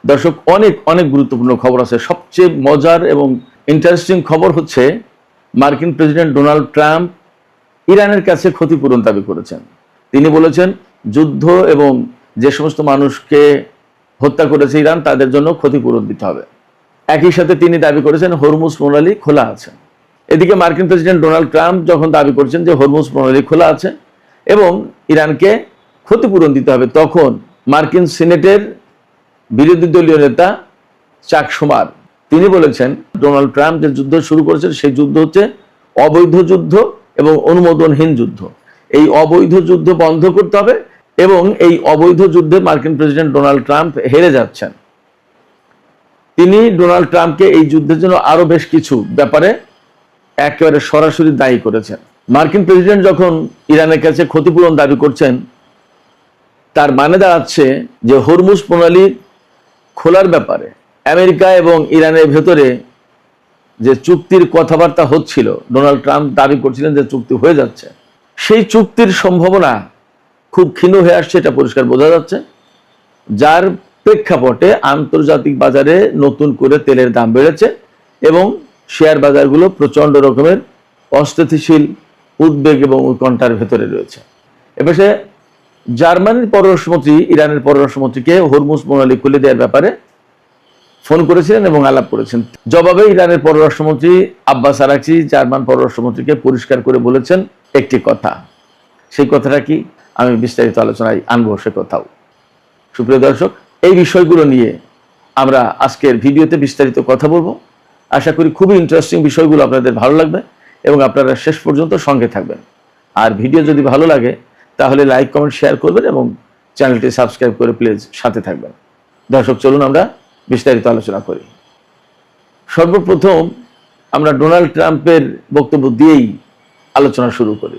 দর্শক, অনেক অনেক গুরুত্বপূর্ণ খবর আছে। সবচেয়ে মজার এবং ইন্টারেস্টিং খবর হচ্ছে মার্কিন প্রেসিডেন্ট ডোনাল্ড ট্রাম্প ইরানের কাছে ক্ষতিপূরণ দাবি করেছেন। তিনি বলেছেন যুদ্ধ এবং যে সমস্ত মানুষকে হত্যা করেছে ইরান তাদের জন্য ক্ষতিপূরণ দিতে হবে। একই সাথে তিনি দাবি করেছেন হরমুজ প্রণালী খোলা আছে। এদিকে মার্কিন প্রেসিডেন্ট ডোনাল্ড ট্রাম্প যখন দাবি করছেন যে হরমুজ প্রণালী খোলা আছে এবং ইরানকে ক্ষতিপূরণ দিতে হবে, তখন মার্কিন সিনেটের বিরোধী দলীয় নেতা চাক শুমার তিনি বলেছেন ডোনাল্ড ট্রাম্প যে যুদ্ধ শুরু করেছেন সেই যুদ্ধ হচ্ছে অবৈধ যুদ্ধ এবং অনুমোদনহীন যুদ্ধ। এই অবৈধ যুদ্ধ বন্ধ করতে হবে এবং এই অবৈধ যুদ্ধে মার্কিন প্রেসিডেন্ট ডোনাল্ড ট্রাম্প হেরে যাচ্ছেন। তিনি ডোনাল্ড ট্রাম্পকে এই যুদ্ধের জন্য আরো বেশ কিছু ব্যাপারে একেবারে সরাসরি দায়ী করেছেন। মার্কিন প্রেসিডেন্ট যখন ইরানের কাছে ক্ষতিপূরণ দাবি করছেন, তার মানে দাঁড়াচ্ছে যে হরমুজ প্রণালী খোলার ব্যাপারে আমেরিকা এবং ইরানের ভেতরে যে চুক্তির কথাবার্তা হচ্ছিল, ডোনাল্ড ট্রাম্প দাবি করছিলেন যে চুক্তি হয়ে যাচ্ছে, সেই চুক্তির সম্ভাবনা খুব ক্ষীণ হয়ে আসছে, এটা পরিষ্কার বোঝা যাচ্ছে। যার প্রেক্ষাপটে আন্তর্জাতিক বাজারে নতুন করে তেলের দাম বেড়েছে এবং শেয়ার বাজারগুলো প্রচন্ড রকমের অস্থিতিশীল উদ্বেগ এবং উৎকণ্ঠার ভেতরে রয়েছে। এপাশে জার্মানির পররাষ্ট্রমন্ত্রী ইরানের পররাষ্ট্রমন্ত্রীকে হরমুজ প্রণালী খুলে দেওয়ার ব্যাপারে ফোন করেছিলেন এবং আলাপ করেছেন। জবাবে ইরানের পররাষ্ট্রমন্ত্রী আব্বাস আরাকচি জার্মান পররাষ্ট্রমন্ত্রীকে পরিষ্কার করে বলেছেন একটি কথা। সেই কথাটা কি, আমি বিস্তারিত আলোচনায় আনবো সে কথাও। সুপ্রিয় দর্শক, এই বিষয়গুলো নিয়ে আমরা আজকের ভিডিওতে বিস্তারিত কথা বলবো। আশা করি খুবই ইন্টারেস্টিং বিষয়গুলো আপনাদের ভালো লাগবে এবং আপনারা শেষ পর্যন্ত সঙ্গে থাকবেন। আর ভিডিও যদি ভালো লাগে তাহলে লাইক, কমেন্ট, শেয়ার করবেন এবং চ্যানেলটি সাবস্ক্রাইব করে প্লিজ সাথে থাকবেন। দর্শক, চলুন আমরা বিস্তারিত আলোচনা করি। সর্বপ্রথম আমরা ডোনাল্ড ট্রাম্পের বক্তব্য দিয়েই আলোচনা শুরু করি।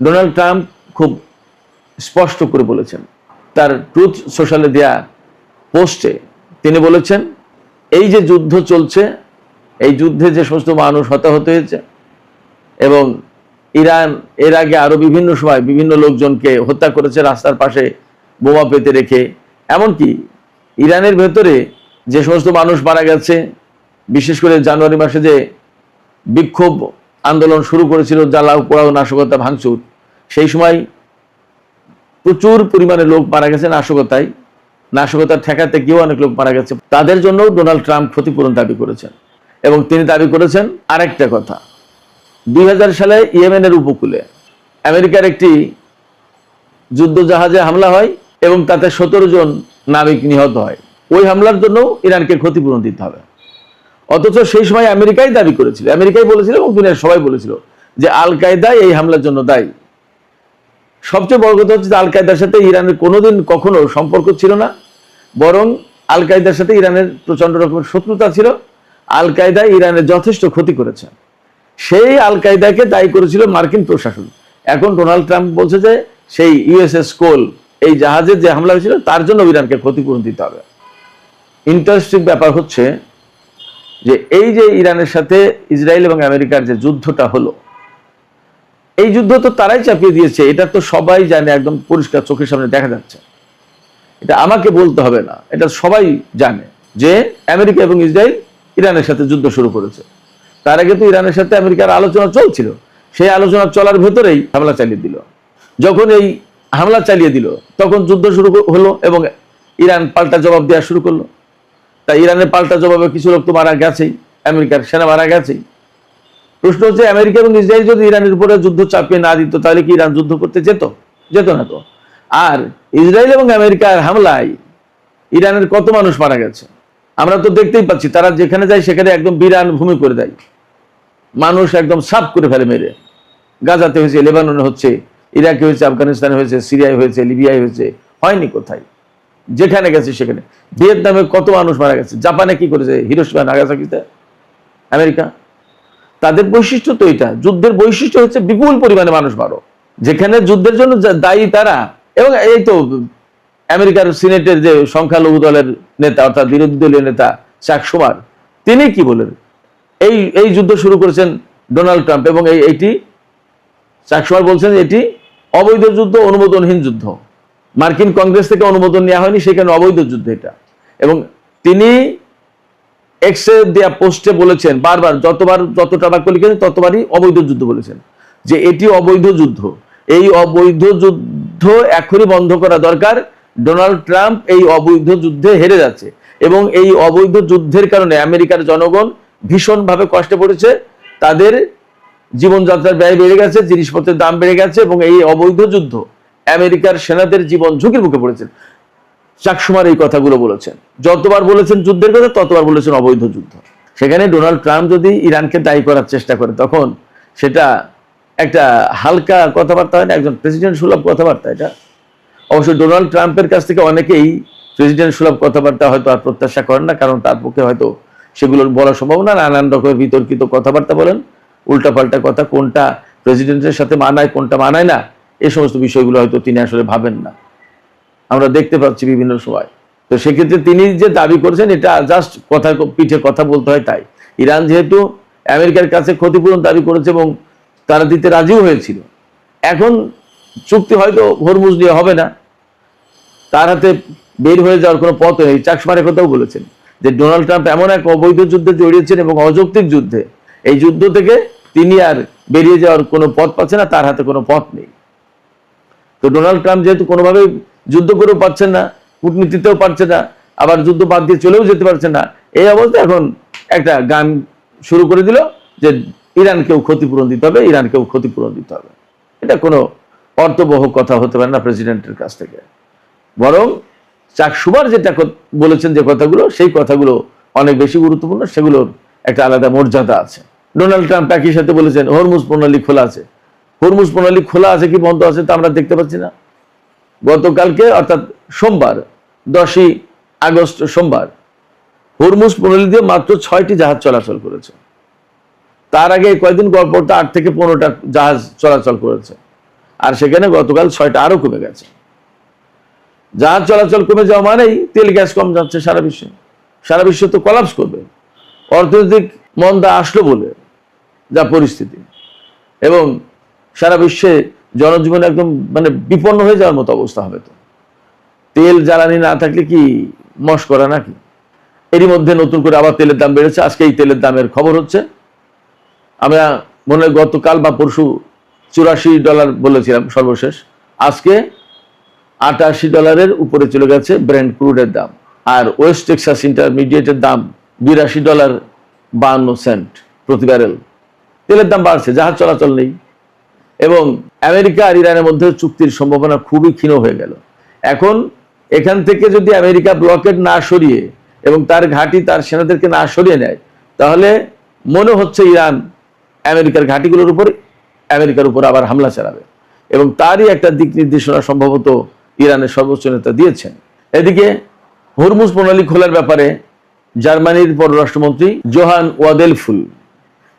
ডোনাল্ড ট্রাম্প খুব স্পষ্ট করে বলেছেন, তার ট্রুথ সোশ্যালে দেয়া পোস্টে তিনি বলেছেন এই যে যুদ্ধ চলছে, এই যুদ্ধে যে সমস্ত মানুষ হতাহত হয়েছে এবং ইরান এর আগে আরো বিভিন্ন সময় বিভিন্ন লোকজনকে হত্যা করেছে রাস্তার পাশে বোমা পেতে রেখে, এমনকি ইরানের ভেতরে যে সমস্ত মানুষ মারা গেছে, বিশেষ করে জানুয়ারি মাসে যে বিক্ষোভ আন্দোলন শুরু করেছিল, জ্বালাও পোড়াও নাশকতা ভাঙচুর, সেই সময় প্রচুর পরিমাণে লোক মারা গেছে নাশকতা ঠেকাতে গিয়েও অনেক লোক মারা গেছে। তাদের জন্য ডোনাল্ড ট্রাম্প ক্ষতিপূরণ দাবি করেছেন এবং তিনি দাবি করেছেন আরেকটা কথা। 2000 সালে ইয়েমেনের উপকূলে আমেরিকার একটি যুদ্ধ জাহাজে হামলা হয় এবং তাতে 17 জন নাবিক নিহত হয়। ওই হামলার জন্য ইরানকে ক্ষতিপূরণ দিতে হবে। অথচ সেই সময় আমেরিকাই দাবি করেছিল, আমেরিকাই বলেছিল এবং দুনিয়ার সবাই বলেছিল যে আল কায়দা এই হামলার জন্য দায়ী। সবচেয়ে বড় কথা হচ্ছে যে আল কায়দার সাথে ইরানের কোনোদিন কখনো সম্পর্ক ছিল না, বরং আল কায়দার সাথে ইরানের প্রচন্ড রকমের শত্রুতা ছিল। আল কায়দা ইরানের যথেষ্ট ক্ষতি করেছে, সেই আল কায়দাকে দায়ী করেছিল মার্কিন প্রশাসন। এখন ডোনাল্ড ট্রাম্প বলছে যে সেই ইউএসএস কোল এই জাহাজের যে হামলা হয়েছিল তার জন্য ইরানকে ক্ষতিপূরণ দিতে হবে। ইন্টারেস্টিং ব্যাপার হচ্ছে যে এই যে ইরানের সাথে ইসরায়েল এবং আমেরিকার যে যুদ্ধটা হলো, এই যুদ্ধ তো তারাই চাপিয়ে দিয়েছে, এটা তো সবাই জানে, একদম পরিষ্কার চোখের সামনে দেখা যাচ্ছে। এটা আমাকে বলতে হবে না, এটা সবাই জানে যে আমেরিকা এবং ইসরায়েল ইরানের সাথে যুদ্ধ শুরু করেছে। তার আগে তো ইরানের সাথে আমেরিকার আলোচনা চলছিল, সেই আলোচনা চলার ভেতরেই হামলা চালিয়ে দিল। যখন এই হামলা চালিয়ে দিল তখন যুদ্ধ শুরু হলো এবং ইরান পাল্টা জবাব দেওয়া শুরু করলো। তাই ইরানের পাল্টা জবাবে কিছু লোক তো মারা গেছেই, আমেরিকার সেনা মারা গেছেই। প্রশ্ন হচ্ছে আমেরিকা এবং ইসরায়েল যদি ইরানের উপরে যুদ্ধ চাপিয়ে না দিত তাহলে কি ইরান যুদ্ধ করতে যেত না তো। আর ইসরায়েল এবং আমেরিকার হামলায় ইরানের কত মানুষ মারা গেছে আমরা তো দেখতেই পাচ্ছি। তারা যেখানে যায় সেখানে একদম বিরান ভূমি করে দেয়, মানুষ একদম সাফ করে ফেলে মেরে। গাজাতে হয়েছে, লেবাননে হচ্ছে, ইরাকে হয়েছে, আফগানিস্তানে হয়েছে, সিরিয়ায় হয়েছে, লিবিয়ায় হয়েছে, হয়নি কোথায়, যেখানে গেছে সেখানে। ভিয়েতনামে কত মানুষ মারা গেছে, জাপানে কি করেছে, হিরোশিমা নাগাসাকিতে আমেরিকা। তাদের বৈশিষ্ট্য তো এটা, যুদ্ধের বৈশিষ্ট্য হচ্ছে বিপুল পরিমাণে মানুষ মারো। যেখানে যুদ্ধের জন্য দায়ী তারা, এবং এই তো আমেরিকার সিনেটের যে সংখ্যালঘু দলের নেতা অর্থাৎ বিরোধী দলীয় নেতা চাক শুমার, তিনি কি বলেন, এই যুদ্ধ শুরু করেছেন ডোনাল্ড ট্রাম্প এবং এইটি চাক শুমার বলছেন এটি অবৈধ যুদ্ধ, অনুমোদনহীন যুদ্ধ। মার্কিন কংগ্রেস থেকে অনুমোদন নেওয়া হয়নি, সেখানে অবৈধ যুদ্ধ এটা। এবং তিনি এক্সে দেয়া পোস্টে বলেছেন, বারবার যতটা বাক্য লিখেছেন ততবারই অবৈধ যুদ্ধ বলেছেন, যে এটি অবৈধ যুদ্ধ। এই অবৈধ যুদ্ধ এখনই বন্ধ করা দরকার। ডোনাল্ড ট্রাম্প এই অবৈধ যুদ্ধে হেরে যাচ্ছে এবং এই অবৈধ যুদ্ধের কারণে আমেরিকার জনগণ ভীষণভাবে কষ্টে পড়েছে, তাদের জীবনযাত্রার ব্যয় বেড়ে গেছে, জিনিসপত্রের দাম বেড়ে গেছে এবং এই অবৈধ যুদ্ধ আমেরিকার সেনাদের জীবন ঝুঁকির মুখে পড়েছেন। চাক সুমার এই কথাগুলো বলেছেন, যতবার বলেছেন যুদ্ধের কথা ততবার বলেছেন অবৈধ যুদ্ধ। সেখানে ডোনাল্ড ট্রাম্প যদি ইরানকে দায়ী করার চেষ্টা করে তখন সেটা একটা হালকা কথাবার্তা হয় না, একজন প্রেসিডেন্ট সুলভ কথাবার্তা এটা। অবশ্য ডোনাল্ড ট্রাম্পের কাছ থেকে অনেকেই প্রেসিডেন্ট সুলভ কথাবার্তা হয়তো আর প্রত্যাশা করেন না, কারণ তার পক্ষে হয়তো সেগুলোর বলা সম্ভব না। নানান রকমের বিতর্কিত কথাবার্তা বলেন, উল্টাপাল্টা কথা, কোনটা প্রেসিডেন্টের সাথে মানায় কোনটা মানায় না, এই সমস্ত বিষয়গুলো হয়তো তিনি আসলে ভাবেন না, আমরা দেখতে পাচ্ছি বিভিন্ন সময়। তো সেক্ষেত্রে তিনি যে দাবি করেছেন এটা জাস্ট কথা পিঠে কথা বলতে হয় তাই। ইরান যেহেতু আমেরিকার কাছে ক্ষতিপূরণ দাবি করেছে এবং তারা দিতে রাজিও হয়েছিল, এখন চুক্তি হয়তো হরমুজ নিয়ে হবে না, তার হাতে বের হয়ে যাওয়ার কোনো পথ নেই। চাকসমারের কথাও বলেছেন যে ডোনাল্ড ট্রাম্প এমন এক অবৈধ যুদ্ধে জড়িয়েছেন এবং অযৌক্তিক যুদ্ধে, এই যুদ্ধ থেকে তিনি আর বেরিয়ে যাওয়ার কোনো পথ পাচ্ছেন না, তার হাতে কোনো পথ নেই। তো ডোনাল্ড ট্রাম্প যেহেতু কোনোভাবেই যুদ্ধ করেও পারছেন না, কূটনীতিতেও পারছেন না, আবার যুদ্ধ বাদ দিয়ে চলেও যেতে পারছেন না, এই অবস্থায় এখন একটা গান শুরু করে দিল যে ইরানকেও ক্ষতিপূরণ দিতে হবে, ইরানকেও ক্ষতিপূরণ দিতে হবে। এটা কোনো অর্থবহ কথা হতে পারে না প্রেসিডেন্টের কাছ থেকে। বরং চাক সুমার যেটা বলেছেন যে কথাগুলো, সেই কথাগুলো অনেক বেশি গুরুত্বপূর্ণ, সেগুলোর একটা আলাদা মর্যাদা আছে। ডোনাল্ড ট্রাম্প একই সাথে বলেছেন হরমুজ প্রণালী খোলা আছে। হরমুজ প্রণালী খোলা আছে কি বন্ধ আছে তা আমরা দেখতে পাচ্ছি না। গতকালকে অর্থাৎ সোমবার 10ই আগস্ট সোমবার হরমুজ প্রণালী দিয়ে মাত্র 6টি জাহাজ চলাচল করেছে। তার আগে কয়েকদিন গল্প 8 থেকে 15টা জাহাজ চলাচল করেছে, আর সেখানে গতকাল 6টা আরো কমে গেছে। জাহাজ চলাচল কমে যাওয়া মানেই তেল গ্যাস কম যাচ্ছে সারা বিশ্বে। সারা বিশ্ব তো কলাপস করবে, অর্থনৈতিক মন্দা আসলো বলে যা পরিস্থিতি, এবং সারা বিশ্বে জনজীবন একদম মানে বিপন্ন হয়ে যাওয়ার মতো অবস্থা হবে। তো তেল জ্বালানি না থাকলে কি মস্করা নাকি? এরই মধ্যে নতুন করে আবার তেলের দাম বেড়েছে। আজকে এই তেলের দামের খবর হচ্ছে, আমরা মনে হয় গতকাল বা পরশু $84 বলেছিলাম সর্বশেষ, আজকে $88 উপরে চলে গেছে ব্রেন্ট ক্রুডের দাম। আর ওয়েস্ট টেক্সাস ইন্টারমিডিয়েটের দাম $82.52 প্রতি ব্যারেল। তেলের দাম বাড়ছে, জাহাজ চলাচল নেই, এবং আমেরিকা আর ইরানের মধ্যে চুক্তির সম্ভাবনা খুবই ক্ষীণ হয়ে গেল। এখন এখান থেকে যদি আমেরিকা ব্লকেড না সরিয়ে এবং তার ঘাঁটি তার সেনাদেরকে না সরিয়ে নেয়, তাহলে মনে হচ্ছে ইরান আমেরিকার ঘাঁটিগুলোর উপর আমেরিকার উপর আবার হামলা চালাবে, এবং তারই একটা দিক নির্দেশনা সম্ভবত ইরানের সর্বোচ্চ নেতা দিয়েছেন। এদিকে হরমুজ প্রণালী খোলার ব্যাপারে জার্মানির পররাষ্ট্রমন্ত্রী জোহান ওয়াদেলফুল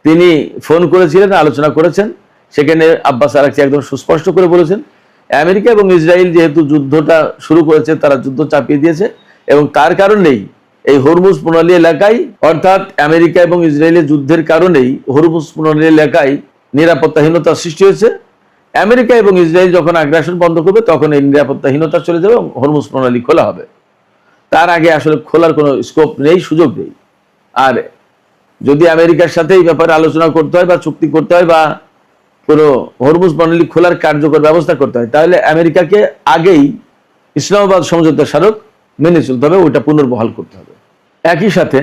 তিনি ফোন করেছিলেন, আলোচনা করেছেন। সেখানে আব্বাস আরাকচি একদম সুস্পষ্ট করে বলেছেন আমেরিকা এবং ইসরায়েল যেহেতু যুদ্ধটা শুরু করেছে, তারা যুদ্ধ চাপিয়ে দিয়েছে, এবং তার কারণেই এই হরমুজ প্রণালী এলাকায়, অর্থাৎ আমেরিকা এবং ইসরায়েলের যুদ্ধের কারণেই হরমুজ প্রণালী এলাকায় নিরাপত্তাহীনতা সৃষ্টি হয়েছে। আমেরিকা এবং ইসরায়েল যখন আগ্রাসন বন্ধ করবে তখন এই নিরাপত্তাহীনতা চলে যাবে এবং হরমুজ প্রণালী খোলা হবে। তার আগে আসলে খোলার কোনো স্কোপ নেই, সুযোগ নেই। আর যদি আমেরিকার সাথে এই ব্যাপারে আলোচনা করতে হয় বা চুক্তি করতে হয় বা কোনো হরমুজ প্রণালী খোলার কার্যকর ব্যবস্থা করতে হয়, তাহলে আমেরিকাকে আগেই ইসলামাবাদ সমঝোতা স্মারক মেনে চলতে হবে, ওইটা পুনর্বহাল করতে হবে। একই সাথে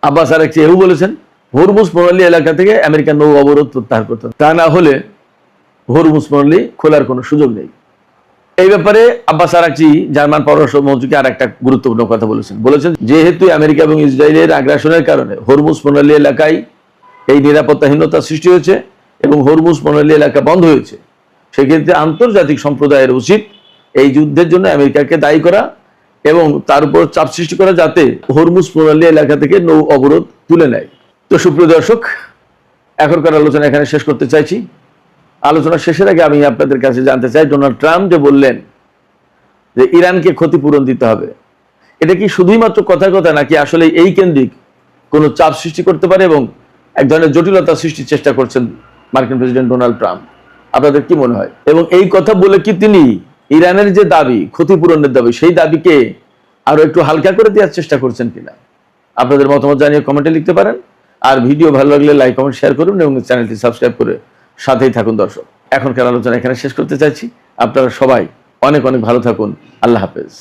আব্বাস আরাকচি এও বলেছেন হরমুজ প্রণালী এলাকা থেকে আমেরিকার নৌ অবরোধ প্রত্যাহার করতে হবে, তা না হলে হরমুজ প্রণালী খোলার কোনো সুযোগ নেই। এই ব্যাপারে আব্বাস আরাকচি জার্মান পররাষ্ট্র মন্ত্রীকে আর একটা গুরুত্বপূর্ণ কথা বলেছেন যেহেতু আমেরিকা এবং ইসরায়েলের আগ্রাসনের কারণে হরমুজ প্রণালী এলাকায় এই নিরাপত্তাহীনতা সৃষ্টি হয়েছে এবং হরমুজ প্রণালী এলাকা বন্ধ হয়েছে, সেক্ষেত্রে আন্তর্জাতিক সম্প্রদায়ের উচিত এই যুদ্ধের জন্য আমেরিকাকে দায়ী করা এবং তার উপর চাপ সৃষ্টি করা, যাতে হরমুজ প্রণালী এলাকা থেকে নৌ অবরোধ তুলে নেয়। তো সুপ্রিয় দর্শক, এখনকার আলোচনা এখানে শেষ করতে চাইছি। আলোচনা শেষের আগে আমি আপনাদের কাছে জানতে চাই, ডোনাল্ড ট্রাম্প যে বললেন যে ইরানকে ক্ষতিপূরণ দিতে হবে, এটা কি শুধুই মাত্র কথার কথা, নাকি আসলে এই কেন্দ্রিক কোনো চাপ সৃষ্টি করতে পারে এবং এক ধরনের জটিলতা সৃষ্টির চেষ্টা করছেন মার্কিন প্রেসিডেন্ট ডোনাল্ড ট্রাম্প? আপনাদের কি মনে হয়? এবং এই কথা বলে কি তিনি ইরানের যে দাবি, ক্ষতিপূরণের দাবি, সেই দাবিকে আরো একটু হালকা করে দেওয়ার চেষ্টা করছেন কিনা আপনাদের মতামত জানিয়ে কমেন্টে লিখতে পারেন। আর ভিডিও ভালো লাগলে লাইক কমেন্ট শেয়ার করুন এবং চ্যানেলটি সাবস্ক্রাইব করে সাথেই থাকুন দর্শক। এখনকার আলোচনা এখানে শেষ করতে চাইছি। আপনারা সবাই অনেক অনেক ভালো থাকুন। আল্লাহ হাফেজ।